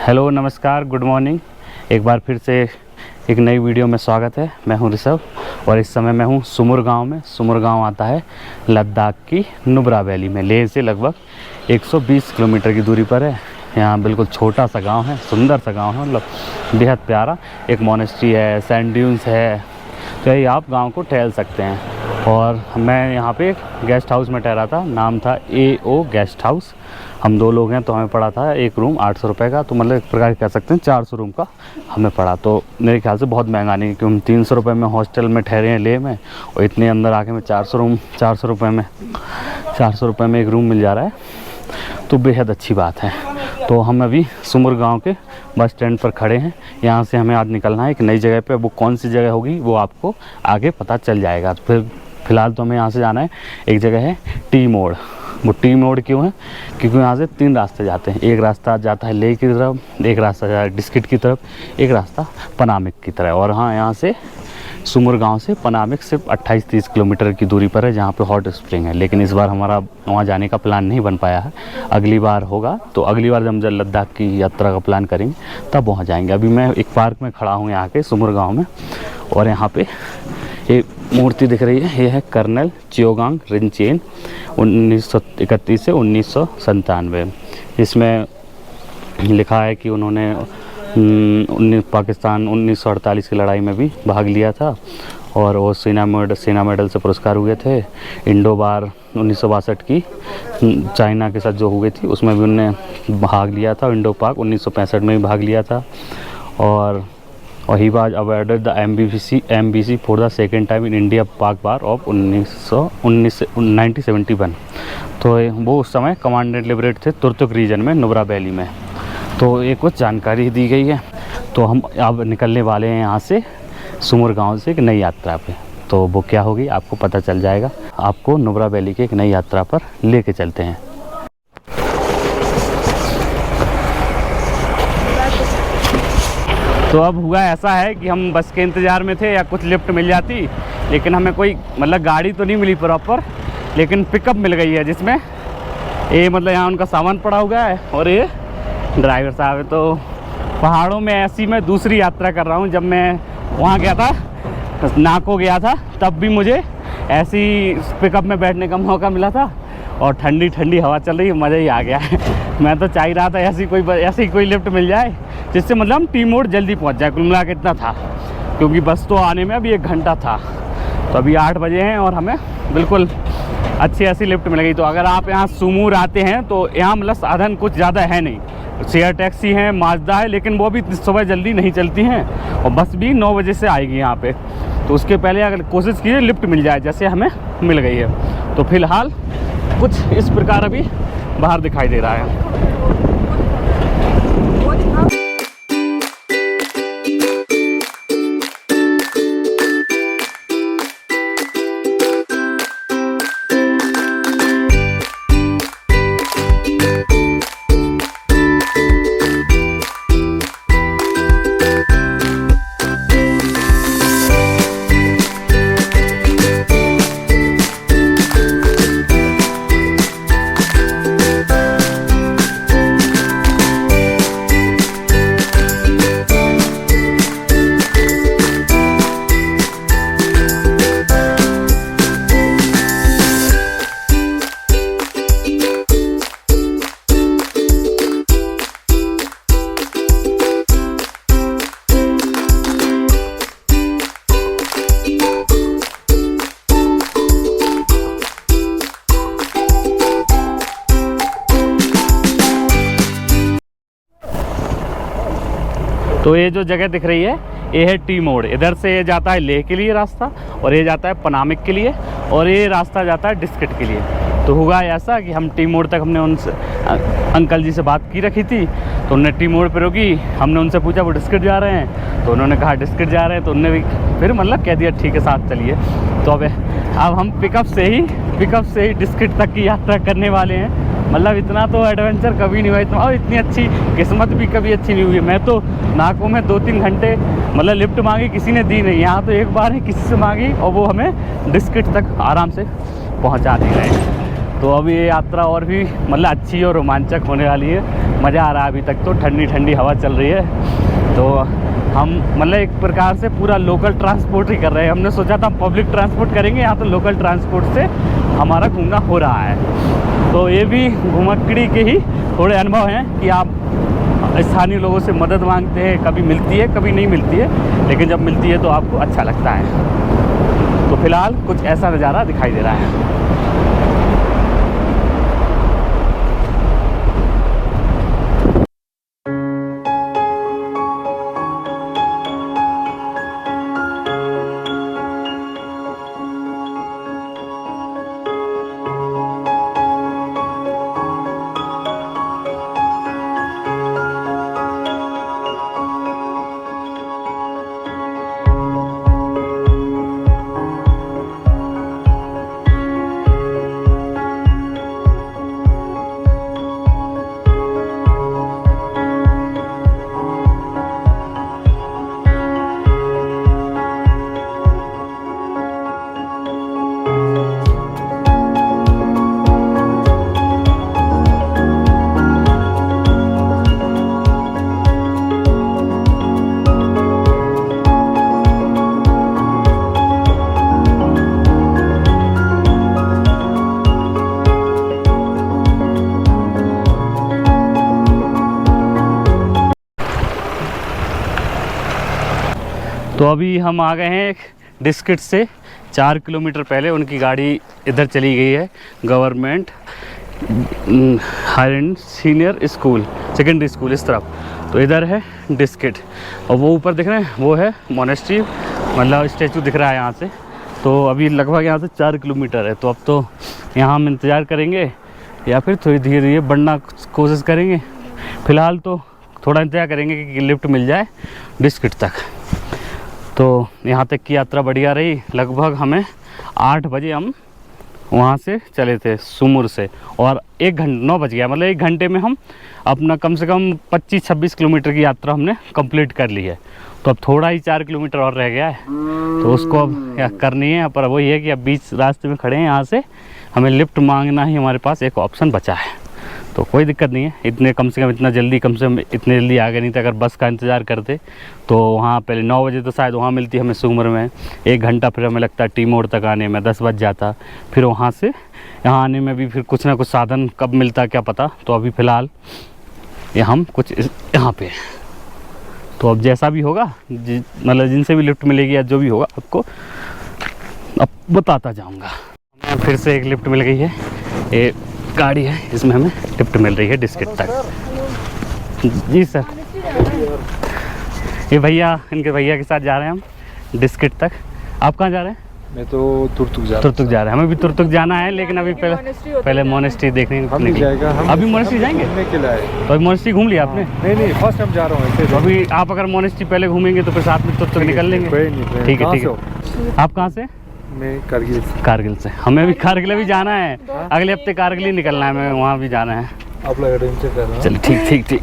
Hello, नमस्कार, good morning. एक बार फिर से एक नई वीडियो में स्वागत है। मैं हूं ऋषभ और इस समय मैं हूं सुमुर गांव में। सुमुर गांव आता है लद्दाख की नुब्रा वैली में, लेह से लगभग 120 किलोमीटर की दूरी पर है। यहाँ बिल्कुल छोटा सा गांव है, सुंदर सा गांव है, मतलब बेहद प्यारा। एक मोनेस्ट्री है, सैंड ड्यून्स है, तो यही आप गांव को टहल सकते हैं। और मैं यहाँ पे गेस्ट हाउस में ठहरा था, नाम था AO गेस्ट हाउस। हम 2 लोग हैं तो हमें पड़ा था एक रूम 800 रुपये का, तो मतलब एक प्रकार कह सकते हैं 400 रूम का हमें पड़ा। तो मेरे ख्याल से बहुत महंगा नहीं, क्योंकि हम 300 रुपये में हॉस्टल में ठहरे हैं लेह में, और इतने अंदर आके मैं 400 रुपये में एक रूम मिल जा रहा है, तो बेहद अच्छी बात है। तो हम अभी सुमुर गांव के बस स्टैंड पर खड़े हैं। यहाँ से हमें आज निकलना है एक नई जगह पे। वो कौन सी जगह होगी वो आपको आगे पता चल जाएगा। तो फिर फ़िलहाल तो हमें यहाँ से जाना है, एक जगह है टी मोड़। वो टी मोड़ क्यों है? क्योंकि यहाँ से 3 रास्ते जाते हैं। एक रास्ता जाता है लेह की तरफ, एक रास्ता जाता है डिस्किट की तरफ, एक रास्ता पनामिक की तरफ। और हाँ, यहाँ से सुमुर गांव से पनामिक सिर्फ 28-30 किलोमीटर की दूरी पर है, जहाँ पे हॉट स्प्रिंग है। लेकिन इस बार हमारा वहाँ जाने का प्लान नहीं बन पाया है। अगली बार होगा, तो अगली बार जब लद्दाख की यात्रा का प्लान करेंगे तब वहाँ जाएंगे। अभी मैं एक पार्क में खड़ा हूँ यहाँ के सुमुर गाँव में, और यहाँ पे ये मूर्ति दिख रही है। ये है कर्नल चियोगांग रिनचेन, 1931 से 1997। इसमें लिखा है कि उन्होंने पाकिस्तान 1948 की लड़ाई में भी भाग लिया था, और वो सेना मेडल से पुरस्कार हुए थे। इंडो वार 1962 की चाइना के साथ जो हुई थी उसमें भी उन्होंने भाग लिया था। इंडो पाक 1965 में भी भाग लिया था। और he was awarded the MBC for the second time in India पाक वार ऑफ 1971। तो वो उस समय कमांडेंट लिबरेट थे तुर्तुक रीजन में, नुब्रा वैली में। तो ये कुछ जानकारी दी गई है। तो हम अब निकलने वाले हैं यहाँ से सुमुर गांव से एक नई यात्रा पे। तो वो क्या होगी आपको पता चल जाएगा। आपको नुब्रा वैली के एक नई यात्रा पर लेके चलते हैं। तो अब हुआ ऐसा है कि हम बस के इंतज़ार में थे, या कुछ लिफ्ट मिल जाती, लेकिन हमें कोई मतलब गाड़ी तो नहीं मिली प्रॉपर, लेकिन पिकअप मिल गई है, जिसमें ये मतलब यहाँ उनका सामान पड़ा हुआ है और ये ड्राइवर साहब है। तो पहाड़ों में ऐसी मैं दूसरी यात्रा कर रहा हूँ। जब मैं वहाँ गया था, नाको गया था, तब भी मुझे ऐसी पिकअप में बैठने का मौका मिला था, और ठंडी ठंडी हवा चल रही है, मज़ा ही आ गया है। मैं तो चाह रहा था ऐसी कोई लिफ्ट मिल जाए जिससे मतलब हम टी मोड़ जल्दी पहुँच जाए। कुल मिला के इतना था, क्योंकि बस तो आने में अभी 1 घंटा था। तो अभी 8 बजे हैं और हमें बिल्कुल अच्छी ऐसी लिफ्ट मिल गई। तो अगर आप यहाँ सुमुर आते हैं तो यहाँ मतलब साधन कुछ ज़्यादा है नहीं। शेयर टैक्सी है, माजदा है, लेकिन वो भी सुबह जल्दी नहीं चलती हैं, और बस भी 9 बजे से आएगी यहाँ पे। तो उसके पहले अगर कोशिश कीजिए लिफ्ट मिल जाए, जैसे हमें मिल गई है। तो फिलहाल कुछ इस प्रकार अभी बाहर दिखाई दे रहा है। तो ये जो जगह दिख रही है ये है टी मोड़। इधर से ये जाता है लेह के लिए रास्ता, और ये जाता है पनामिक के लिए, और ये रास्ता जाता है डिस्किट के लिए। तो हुआ ऐसा कि हम टी मोड़ तक हमने उनसे अंकल जी से बात की रखी थी, तो उन्होंने टी मोड़ पर रोकी। हमने उनसे पूछा वो डिस्किट जा रहे हैं, तो उन्होंने कहा डिस्किट जा रहे हैं। तो उनने भी फिर मतलब कह दिया ठीक है साथ चलिए। तो अब हम पिकअप से ही डिस्किट तक की यात्रा करने वाले हैं। मतलब इतना तो एडवेंचर कभी नहीं हुआ, इतना और इतनी अच्छी किस्मत भी कभी अच्छी नहीं हुई। मैं तो नाको में 2-3 घंटे मतलब लिफ्ट मांगी, किसी ने दी नहीं। यहाँ तो एक बार ही किसी से मांगी और वो हमें डिस्किट तक आराम से पहुँचा दे रहे हैं। तो अब ये यात्रा और भी मतलब अच्छी और रोमांचक होने वाली है। मज़ा आ रहा है। अभी तक तो ठंडी ठंडी हवा चल रही है। तो हम मतलब एक प्रकार से पूरा लोकल ट्रांसपोर्ट ही कर रहे हैं। हमने सोचा था हम पब्लिक ट्रांसपोर्ट करेंगे, यहाँ तो लोकल ट्रांसपोर्ट से हमारा घूमना हो रहा है। तो ये भी घुमक्कड़ी के ही थोड़े अनुभव हैं कि आप स्थानीय लोगों से मदद मांगते हैं, कभी मिलती है कभी नहीं मिलती है, लेकिन जब मिलती है तो आपको अच्छा लगता है। तो फिलहाल कुछ ऐसा नज़ारा दिखाई दे रहा है। तो अभी हम आ गए हैं डिस्किट से 4 किलोमीटर पहले। उनकी गाड़ी इधर चली गई है, government higher and senior school, secondary school इस तरफ। तो इधर है डिस्किट, और वो ऊपर दिख रहे हैं वो है मोनेस्ट्री, मतलब स्टैचू दिख रहा है यहाँ से। तो अभी लगभग यहाँ से 4 किलोमीटर है। तो अब तो यहाँ हम इंतज़ार करेंगे या फिर थोड़ी धीरे धीरे बढ़ना कोशिश करेंगे। फ़िलहाल तो थोड़ा इंतज़ार करेंगे कि लिफ्ट मिल जाए डिस्किट तक। तो यहाँ तक की यात्रा बढ़िया रही। लगभग हमें 8 बजे हम वहाँ से चले थे सुमुर से, और 9 बज गया, मतलब 1 घंटे में हम अपना कम से कम 25-26 किलोमीटर की यात्रा हमने कंप्लीट कर ली है। तो अब थोड़ा ही 4 किलोमीटर और रह गया है, तो उसको अब करनी है। पर वही है कि अब बीच रास्ते में खड़े हैं, यहाँ से हमें लिफ्ट मांगना ही हमारे पास एक ऑप्शन बचा है। तो कोई दिक्कत नहीं है, इतने कम से कम इतना जल्दी इतने जल्दी आ गए। नहीं तो अगर बस का इंतज़ार करते तो वहाँ पहले 9 बजे तो शायद वहाँ मिलती हमें सुमर में, 1 घंटा फिर हमें लगता है टी मोड़ तक आने में 10 बज जाता। फिर वहाँ से यहाँ आने में भी फिर कुछ ना कुछ साधन कब मिलता क्या पता। तो अभी फ़िलहाल हम कुछ यहाँ पे हैं। तो अब जैसा भी होगा, मतलब जिनसे भी लिफ्ट मिलेगी या जो भी होगा आपको अब बताता जाऊँगा। फिर से एक लिफ्ट मिल गई है, ये गाड़ी है, इसमें हमें लिफ्ट मिल रही है डिस्किट तक। जी सर, ये भैया, इनके भैया के साथ जा रहे हैं हम डिस्किट तक। आप कहाँ जा रहे हैं? मैं तो तुरतुक जा रहे हैं। हमें भी तुरतुक जाना है, लेकिन अभी पहले मोनेस्ट्री देखने जाएगा। अभी मोनेस्ट्री जाएंगे? तो अभी मोनेस्ट्री घूम लिया आपने? नहीं, फर्स्ट टाइम जा रहा हूँ। तो अभी आप अगर मोनेस्ट्री पहले घूमेंगे तो फिर साथ में तुरतुक निकल लेंगे। ठीक है, ठीक है। आप कहाँ से? मैं कारगिल से। हमें भी कारगिल भी जाना है, अगले हफ्ते कारगिल ही निकलना है, हमें वहाँ भी जाना है। आप लोग एडवेंचर कर रहे हैं? चलिए, ठीक।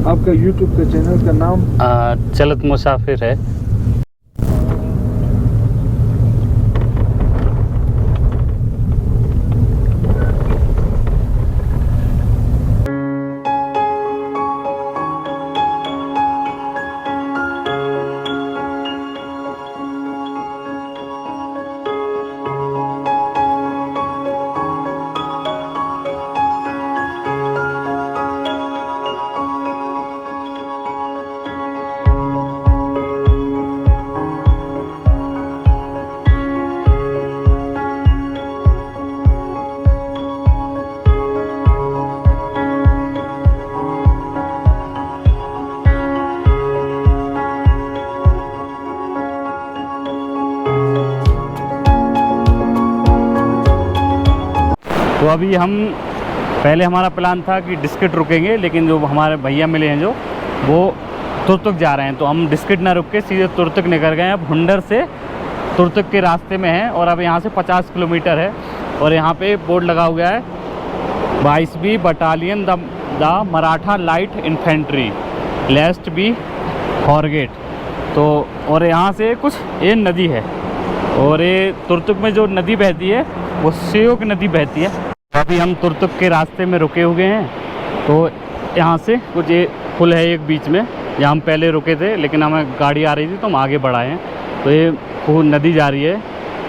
आपका YouTube का चैनल का नाम? चलत मुसाफिर है। तो अभी हम पहले हमारा प्लान था कि डिस्किट रुकेंगे, लेकिन जो हमारे भैया मिले हैं जो वो तुरतुक जा रहे हैं, तो हम डिस्किट ना रुक के सीधे तुरतुक निकल गए। अब हुंडर से तुरतुक के रास्ते में है, और अब यहाँ से 50 किलोमीटर है। और यहाँ पे बोर्ड लगा हुआ है 22वीं battalion the Maratha light infantry lest we forget. तो और यहाँ से कुछ ये नदी है, और ये तुरतुक में जो नदी बहती है वो श्योक नदी बहती है। अभी हम तुर्तुक के रास्ते में रुके हुए हैं। तो यहाँ से कुछ ये पुल है एक बीच में, जहाँ हम पहले रुके थे, लेकिन हमें गाड़ी आ रही थी तो हम आगे बढ़ाए हैं। तो ये खूब नदी जा रही है,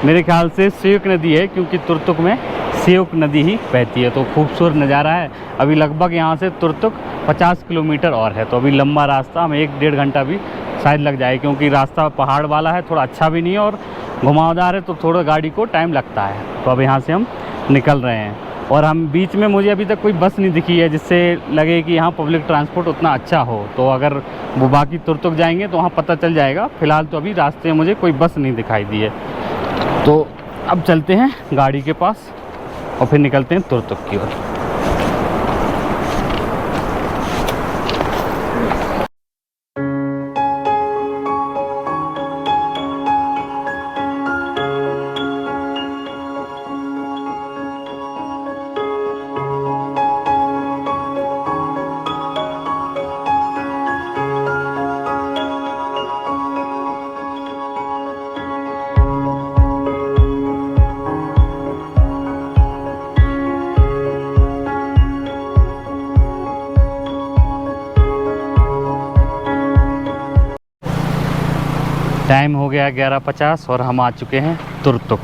मेरे ख्याल से सेवक नदी है, क्योंकि तुर्तुक में सेवक नदी ही बहती है। तो खूबसूरत नज़ारा है। अभी लगभग यहाँ से तुर्तुक 50 किलोमीटर और है, तो अभी लंबा रास्ता, हमें 1-1.5 घंटा भी शायद लग जाए, क्योंकि रास्ता पहाड़ वाला है, थोड़ा अच्छा भी नहीं है और घुमावदार है, तो थोड़ा गाड़ी को टाइम लगता है। तो अब यहाँ से हम निकल रहे हैं। और हम बीच में, मुझे अभी तक कोई बस नहीं दिखी है जिससे लगे कि यहाँ पब्लिक ट्रांसपोर्ट उतना अच्छा हो। तो अगर वो बाकी तुर्तुक जाएंगे तो वहाँ पता चल जाएगा। फ़िलहाल तो अभी रास्ते में मुझे कोई बस नहीं दिखाई दी है। तो अब चलते हैं गाड़ी के पास और फिर निकलते हैं तुर्तुक की ओर। टाइम हो गया 11:50 और हम आ चुके हैं तुर्तुक।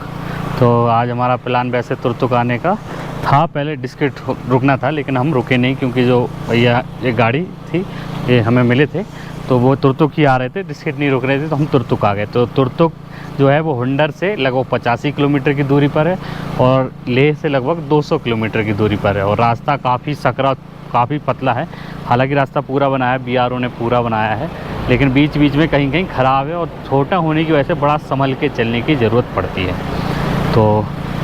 तो आज हमारा प्लान वैसे तुर्तुक आने का था, पहले डिस्ट्रिक्ट रुकना था, लेकिन हम रुके नहीं, क्योंकि जो भैया ये गाड़ी थी ये हमें मिले थे, तो वो तुर्तुक ही आ रहे थे, डिस्ट्रिक्ट नहीं रुक रहे थे, तो हम तुर्तुक आ गए। तो तुर्तुक जो है वो हुंडर से लगभग 85 किलोमीटर की दूरी पर है और लेह से लगभग 200 किलोमीटर की दूरी पर है। और रास्ता काफ़ी सकरा, काफ़ी पतला है। हालांकि रास्ता पूरा बनाया है, BRO ने पूरा बनाया है, लेकिन बीच बीच में कहीं कहीं ख़राब है और छोटा होने की वजह से बड़ा संभल के चलने की ज़रूरत पड़ती है। तो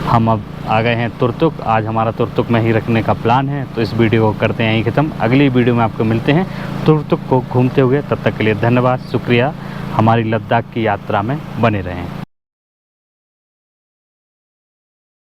हम अब आ गए हैं तुर्तुक। आज हमारा तुर्तुक में ही रखने का प्लान है। तो इस वीडियो को करते हैं यहीं ख़त्म। अगली वीडियो में आपको मिलते हैं तुर्तुक को घूमते हुए। तब तक के लिए धन्यवाद, शुक्रिया। हमारी लद्दाख की यात्रा में बने रहें।